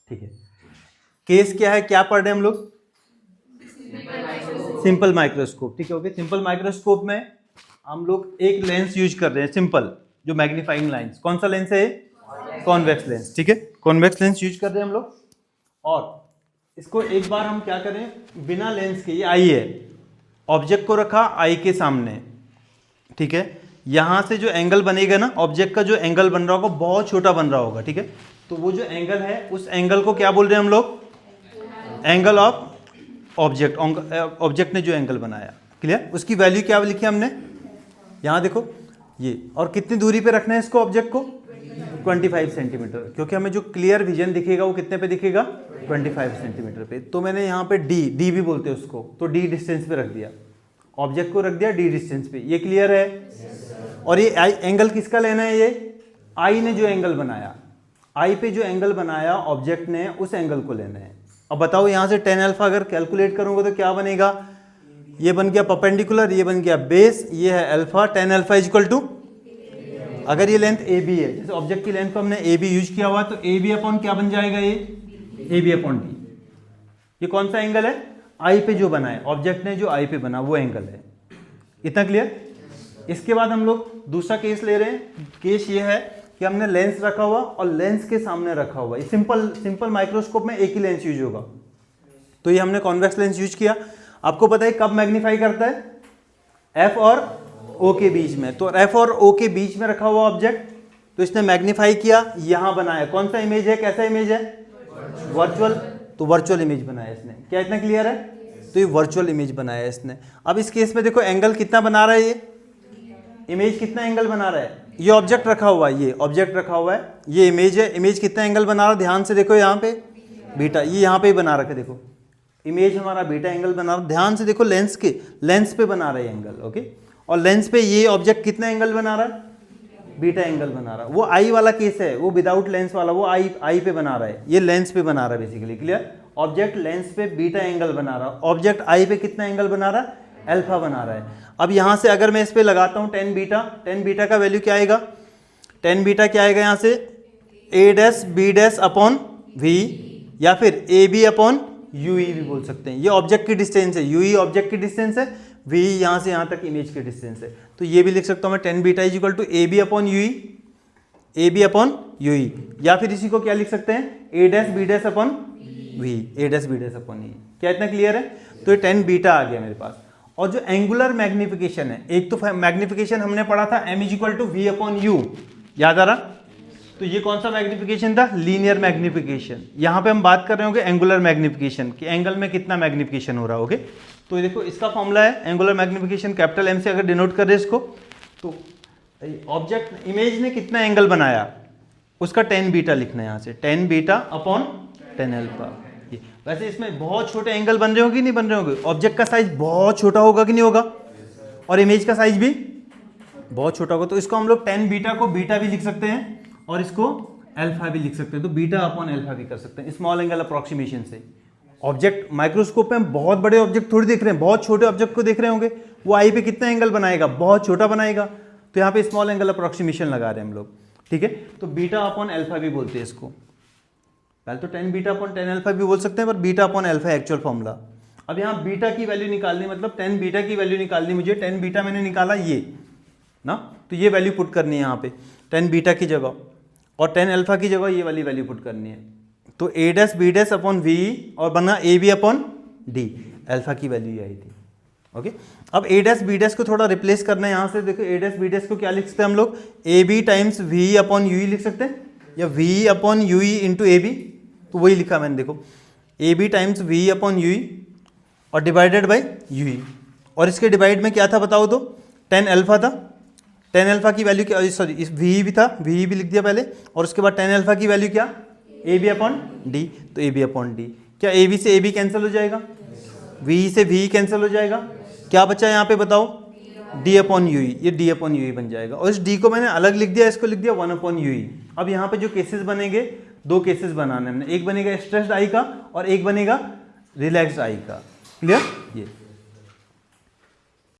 ठीक है, केस क्या है, क्या पढ़ रहे हैं हम लोग? Simple microscope. ठीक है, ओके। सिंपल माइक्रोस्कोप में हम लोग एक लेंस यूज कर रहे हैं, सिंपल, जो मैग्नीफाइंग लेंस। कौन सा लेंस है? Convex lens. ठीक है, कॉन्वेक्स लेंस यूज कर रहे हैं हम लोग। और इसको एक बार हम क्या करें, बिना लेंस के, ये आई है, ऑब्जेक्ट को रखा आई के सामने। ठीक है, यहां से जो एंगल बनेगा ना, ऑब्जेक्ट का जो एंगल बन रहा होगा बहुत छोटा बन रहा होगा। ठीक है, तो वो जो एंगल है उस एंगल को क्या बोल रहे हैं हम लोग? Angle of object. ऑब्जेक्ट ने जो एंगल बनाया, क्लियर? उसकी वैल्यू क्या लिखी हमने? यहां देखो ये। और कितनी दूरी पे रखना है इसको, ऑब्जेक्ट को? 25 सेंटीमीटर, क्योंकि हमें जो क्लियर विजन दिखेगा वो कितने पे दिखेगा? 25 सेंटीमीटर पे। तो मैंने यहाँ पे डी भी बोलते हैं उसको, तो डी डिस्टेंस पे रख दिया, ऑब्जेक्ट को रख दिया डी डिस्टेंस पे। ये क्लियर है? और ये एंगल किसका लेना है? ये आई ने जो एंगल बनाया, आई पे जो एंगल बनाया ऑब्जेक्ट ने, उस एंगल को लेना है। अब बताओ यहाँ से tan अल्फा अगर कैलकुलेट करूंगा तो क्या बनेगा? ये बन गया परपेंडिकुलर, ये बन गया बेस, ये है alpha. tan alpha is equal to, अगर ये लेंथ ए बी है, जैसे ऑब्जेक्ट की लेंथ पर हमने ए बी यूज किया हुआ, तो ए बी अपॉन क्या बन जाएगा? ये ए बी अपॉन डी। ये कौन सा एंगल है? आई पे जो बना है, ऑब्जेक्ट ने जो आई पे बना वो एंगल है। इतना क्लियर? इसके बाद हम लोग दूसरा केस ले रहे हैं। केस ये है कि हमने लेंस रखा हुआ और लेंस के सामने रखा हुआ। ये सिंपल माइक्रोस्कोप में एक ही लेंस यूज होगा, तो ये हमने कॉन्वेक्स लेंस यूज किया। आपको पता है कब मैग्नीफाई करता है? एफ और ओ के बीच में। तो एफ और ओ के बीच में रखा हुआ ऑब्जेक्ट, तो इसने मैग्नीफाई किया, यहां बनाया। कौन सा इमेज है, कैसा इमेज है? वर्चुअल। तो वर्चुअल इमेज बनाया इसने। क्या इतना क्लियर है? तो ये वर्चुअल इमेज बनाया इसने। अब इस केस में देखो एंगल कितना बना रहा है, ये इमेज कितना एंगल बना रहा है? ये ऑब्जेक्ट रखा हुआ है, ये ऑब्जेक्ट रखा हुआ है, ये इमेज है। इमेज कितना एंगल बना रहा है? ध्यान से देखो यहाँ पे बीटा, ये यहाँ पे ही बना रखा है। देखो इमेज हमारा बीटा एंगल बना रहा है। ध्यान से देखो लेंस पे बना रहा है एंगल, ओके। और लेंस पे ये ऑब्जेक्ट कितना एंगल बना रहा है? बीटा एंगल बना रहा है। वो आई वाला केस है, वो विदाउट लेंस वाला, वो आई पे बना रहा है, ये लेंस पे बना रहा है बेसिकली। क्लियर? ऑब्जेक्ट लेंस पे बीटा एंगल बना रहा है, ऑब्जेक्ट आई पे कितना एंगल बना रहा है? अल्फा बना रहा है। अब यहां से अगर मैं इस पे लगाता हूं tan बीटा का वैल्यू क्या आएगा? tan बीटा क्या आएगा यहां से? a dash b dash upon v, या फिर ए बी अपॉन यूई भी बोल सकते हैं। ये ऑब्जेक्ट की डिस्टेंस है, यूई ऑब्जेक्ट की डिस्टेंस है, v यहां से यहां तक इमेज की डिस्टेंस है। तो ये भी लिख सकता हूं मैं tan beta is equal to A B upon UE, A B upon UE. या फिर इसी को क्या लिख सकते हैं? a dash b dash upon v, a dash b dash upon e। क्या इतना क्लियर है? तो ये tan बीटा आ गया मेरे पास। और जो एंगुलर मैग्निफिकेशन है, एक तो मैग्निफिकेशन हमने पढ़ा था m is equal to v upon u, याद आ रहा? तो ये कौन सा मैग्निफिकेशन था? Linear magnification. यहां पे हम बात कर रहे होंगे एंगुलर मैग्निफिकेशन कि एंगल में कितना मैग्निफिकेशन हो रहा है, ओके। तो देखो इसका फॉर्मूला है एंगुलर मैग्निफिकेशन, कैपिटल M से अगर डिनोट कर रहे इसको, तो ऑब्जेक्ट इमेज ने कितना एंगल बनाया उसका tan बीटा लिखना है यहां से, tan beta upon tan alpha. वैसे इसमें बहुत छोटे एंगल बन रहे होंगे नहीं बन रहे होंगे? ऑब्जेक्ट का साइज बहुत छोटा होगा कि नहीं होगा? और इमेज का साइज भी बहुत छोटा होगा। तो इसको हम लोग tan बीटा को बीटा भी लिख सकते हैं और इसको अल्फा भी लिख सकते हैं। तो बीटा अपॉन अल्फा भी कर सकते हैं स्मॉल एंगल अप्रोक्सीमेशन से। ऑब्जेक्ट माइक्रोस्कोप में हम बहुत बड़े ऑब्जेक्ट थोड़ी देख रहे हैं, बहुत छोटे ऑब्जेक्ट को देख रहे होंगे। वो आई पे कितना एंगल बनाएगा? बहुत छोटा बनाएगा। तो यहाँ पे स्मॉल एंगल अप्रोक्सीमेशन लगा रहे हैं हम लोग, ठीक है। तो बीटा अपॉन अल्फा भी बोलते हैं इसको। पहले तो tan beta upon tan alpha भी बोल सकते हैं, पर बीटा अपॉन अल्फा है एक्चुअल फॉर्मूला। अब यहाँ बीटा की वैल्यू निकालनी, मतलब tan बीटा की वैल्यू निकालनी मुझे। tan बीटा मैंने निकाला ये ना, तो ये वैल्यू पुट करनी है यहाँ पे tan बीटा की जगह, और tan अल्फा की जगह ये वाली वैल्यू पुट करनी है। तो a dash b dash upon v और बना a b upon d, alpha की वैल्यू ये आई थी, ओके। अब a डैश b डैश को थोड़ा रिप्लेस करना है यहाँ से। देखो a डैश b डैश को क्या लिख सकते हैं हम लोग? A B times v upon u लिख सकते हैं, या v upon u into A B. तो वही लिखा मैंने, देखो A B times v upon u और डिवाइडेड बाई यू। और इसके डिवाइड में क्या था बताओ तो? tan अल्फा था। tan अल्फा की वैल्यू क्या, सॉरी इस v भी था, v भी लिख दिया पहले। और उसके बाद tan अल्फा की वैल्यू क्या? A B upon D. तो ए बी अपॉन डी, क्या ए बी से ए बी कैंसिल हो जाएगा? v से v कैंसिल हो जाएगा। क्या बचा यहाँ पे बताओ? d अपॉन यू, ये d अपॉन यू बन जाएगा। और इस d को मैंने अलग लिख दिया, इसको लिख दिया 1 अपॉन यू। अब यहाँ पे जो केसेस बनेंगे, दो केसेस बनाने हैं। एक बनेगा स्ट्रेस्ड आई का और एक बनेगा रिलैक्स्ड आई का। क्लियर? ये